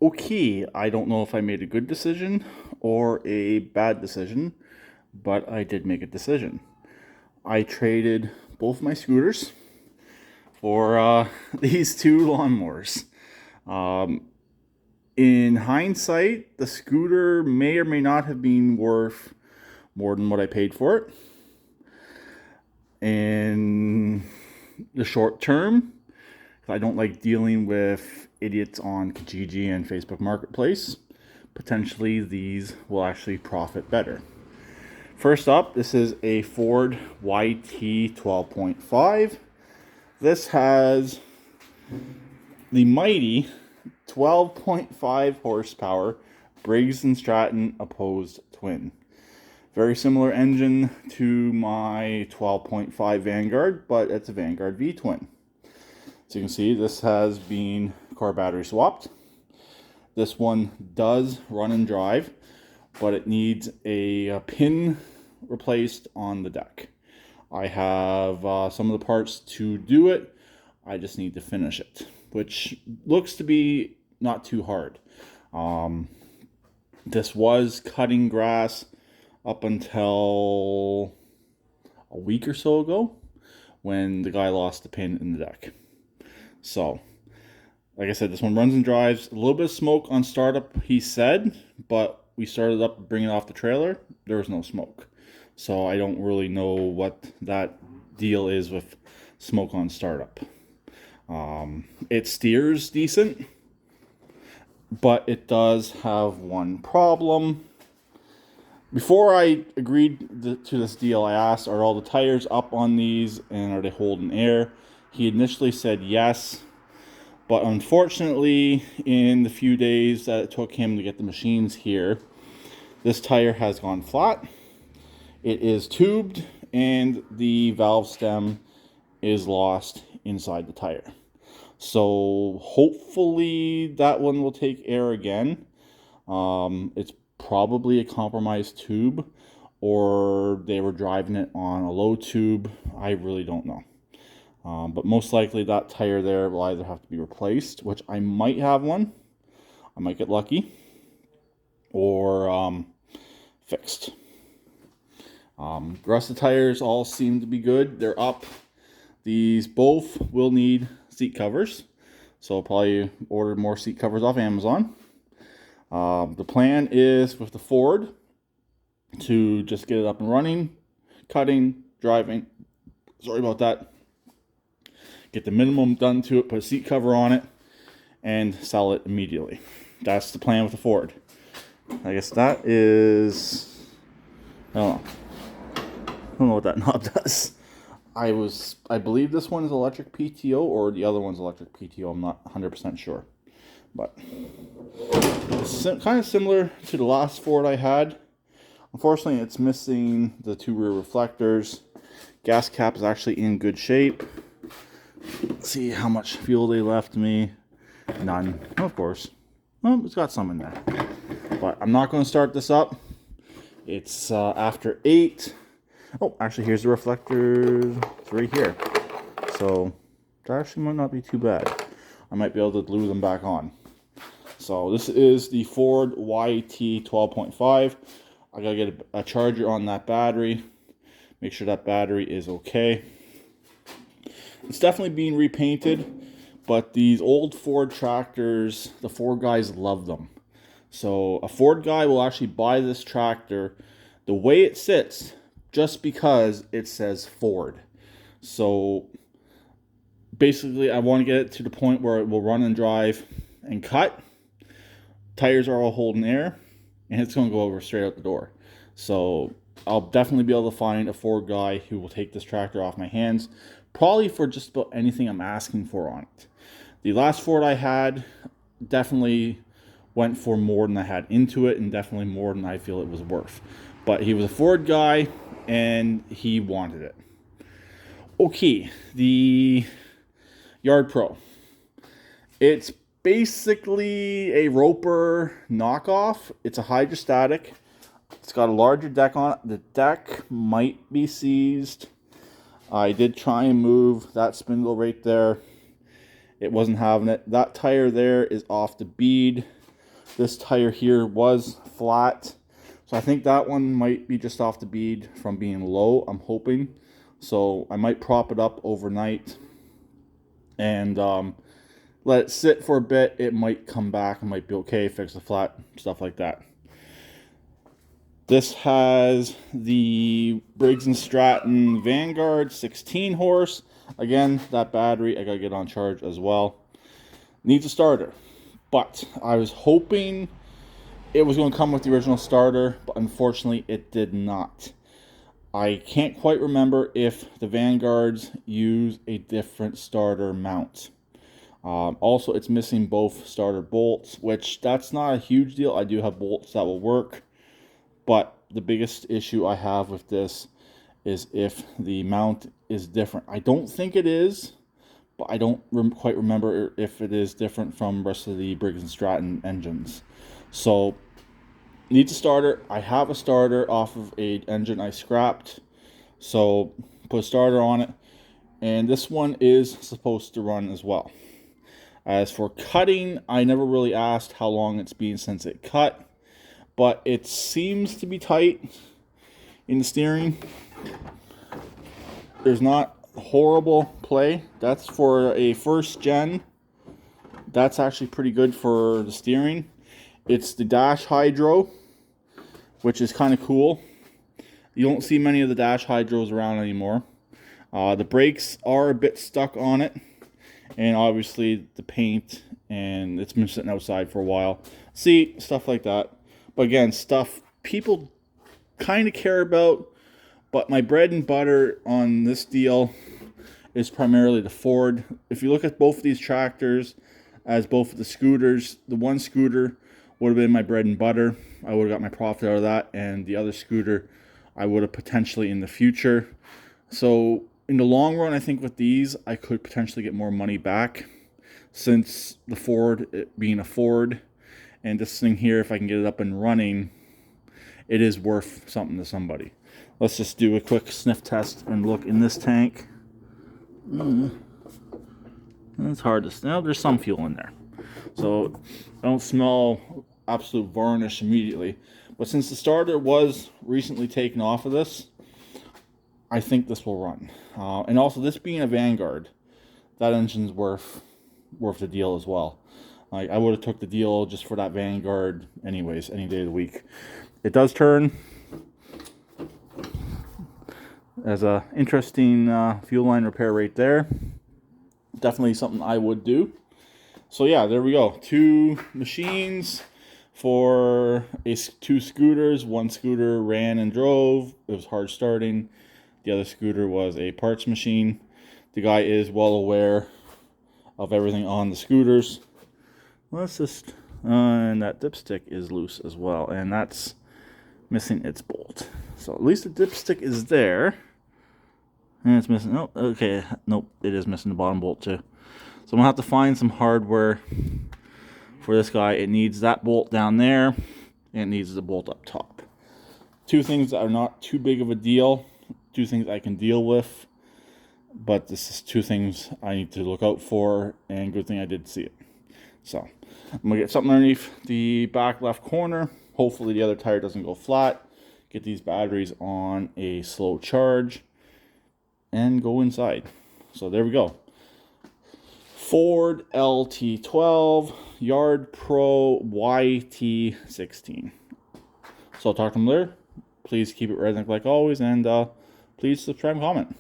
Okay, I don't know if I made a good decision or a bad decision, but I did make a decision. I traded both my scooters for these two lawnmowers. Um, in hindsight, the scooter may or may not have been worth more than what I paid for it. In the short term, I don't like dealing with idiots on Kijiji and Facebook Marketplace. Potentially, these will actually profit better. First up, this is a Ford YT12.5. This has the mighty 12.5 horsepower Briggs & Stratton opposed twin. Very similar engine to my 12.5 Vanguard, but it's a Vanguard V-twin. So you can see this has been car battery swapped. This one does run and drive, but it needs a pin replaced on the deck. I have some of the parts to do it. I just need to finish it, which looks to be not too hard. This was cutting grass up until a week or so ago when the guy lost the pin in the deck. So, like I said, this one runs and drives. A little bit of smoke on startup, he said, but we started up bringing it off the trailer. There was no smoke. So I don't really know what that deal is with smoke on startup. It steers decent, but it does have one problem. Before I agreed to this deal, I asked, are all the tires up on these and are they holding air? He initially said yes, but unfortunately, in the few days that it took him to get the machines here, this tire has gone flat. It is tubed and the valve stem is lost inside the tire. So hopefully that one will take air again. It's probably a compromised tube, or they were driving it on a low tube. I really don't know. But most likely that tire there will either have to be replaced, which I might have one. I might get lucky. Or fixed. The rest of the tires all seem to be good. They're up. These both will need seat covers. So I'll probably order more seat covers off Amazon. The plan is with the Ford to just get it up and running, cutting, driving. Sorry about that. Get the minimum done to it, put a seat cover on it, and sell it immediately. That's the plan with the Ford. I guess that is, I don't know. I don't know what that knob does. I believe this one is electric PTO or the other one's electric PTO. I'm not 100% sure. But kind of similar to the last Ford I had. Unfortunately, it's missing the two rear reflectors. Gas cap is actually in good shape. Let's see how much fuel they left me. None, of course. Well, it's got some in there. But I'm not going to start this up. It's after 8. Oh, actually, here's the reflectors. It's right here. So, that actually might not be too bad. I might be able to glue them back on. So, this is the Ford YT12.5. I gotta get a charger on that battery. Make sure that battery is okay. It's definitely being repainted, but these old Ford tractors, the Ford guys love them. So, a Ford guy will actually buy this tractor the way it sits, just because it says Ford. So basically I want to get it to the point where it will run and drive and cut. Tires are all holding air, and it's going to go over straight out the door. So I'll definitely be able to find a Ford guy who will take this tractor off my hands, probably for just about anything I'm asking for on it. The last Ford I had definitely went for more than I had into it, and definitely more than I feel it was worth. But he was a Ford guy, and he wanted it. Okay, the Yard Pro. It's basically a Roper knockoff. It's a hydrostatic. It's got a larger deck on it. The deck might be seized. I did try and move that spindle right there. It wasn't having it. That tire there is off the bead. This tire here was flat. So I think that one might be just off the bead from being low, I'm hoping. So I might prop it up overnight and let it sit for a bit. It might come back, it might be okay, fix the flat, stuff like that. This has the Briggs & Stratton Vanguard 16 horse. Again, that battery I gotta get on charge as well. Needs a starter, but I was hoping it was going to come with the original starter, but unfortunately it did not. I can't quite remember if the Vanguards use a different starter mount. Also, it's missing both starter bolts, which that's not a huge deal. I do have bolts that will work, but the biggest issue I have with this is if the mount is different. I don't think it is, but I don't quite remember if it is different from the rest of the Briggs & Stratton engines. So, needs a starter. I have a starter off of an engine I scrapped, so put a starter on it, and this one is supposed to run as well. As for cutting, I never really asked how long it's been since it cut, but it seems to be tight in the steering. There's not horrible play. That's for a first gen. That's actually pretty good for the steering. It's the dash hydro, which is kind of cool. You don't see many of the dash hydros around anymore. The brakes are a bit stuck on it, and obviously the paint, and it's been sitting outside for a while. See, stuff like that. But again, stuff people kind of care about, but my bread and butter on this deal is primarily the Ford. If you look at both of these tractors as both of the scooters, the one scooter would have been my bread and butter. I would have got my profit out of that, and the other scooter I would have potentially in the future. So in the long run, I think with these I could potentially get more money back, since the Ford, it being a Ford, and this thing here, if I can get it up and running, it is worth something to somebody. Let's just do a quick sniff test and look in this tank. It's hard to smell. There's some fuel in there, so I don't smell absolute varnish immediately. But since the starter was recently taken off of this, I think this will run. And also, this being a Vanguard, that engine's worth the deal as well. Like, I would have took the deal just for that Vanguard anyways, any day of the week. It does turn. As a interesting fuel line repair right there. Definitely something I would do. So yeah, there we go. 2 machines for two scooters. One scooter ran and drove. It was hard starting. The other scooter was a parts machine. The guy is well aware of everything on the scooters. Let's just, and that dipstick is loose as well, and that's missing its bolt. So at least the dipstick is there, and it's missing. Oh, okay, nope, it is missing the bottom bolt too. So I'm gonna have to find some hardware for this guy. It needs that bolt down there, and it needs the bolt up top. 2 things that are not too big of a deal. 2 things I can deal with, but this is 2 things I need to look out for, and good thing I did see it. So I'm gonna get something underneath the back left corner. Hopefully the other tire doesn't go flat. Get these batteries on a slow charge and go inside. So there we go. Ford LT12 Yard Pro YT-16. So I'll talk to them later. Please keep it redneck like always, and please subscribe and comment.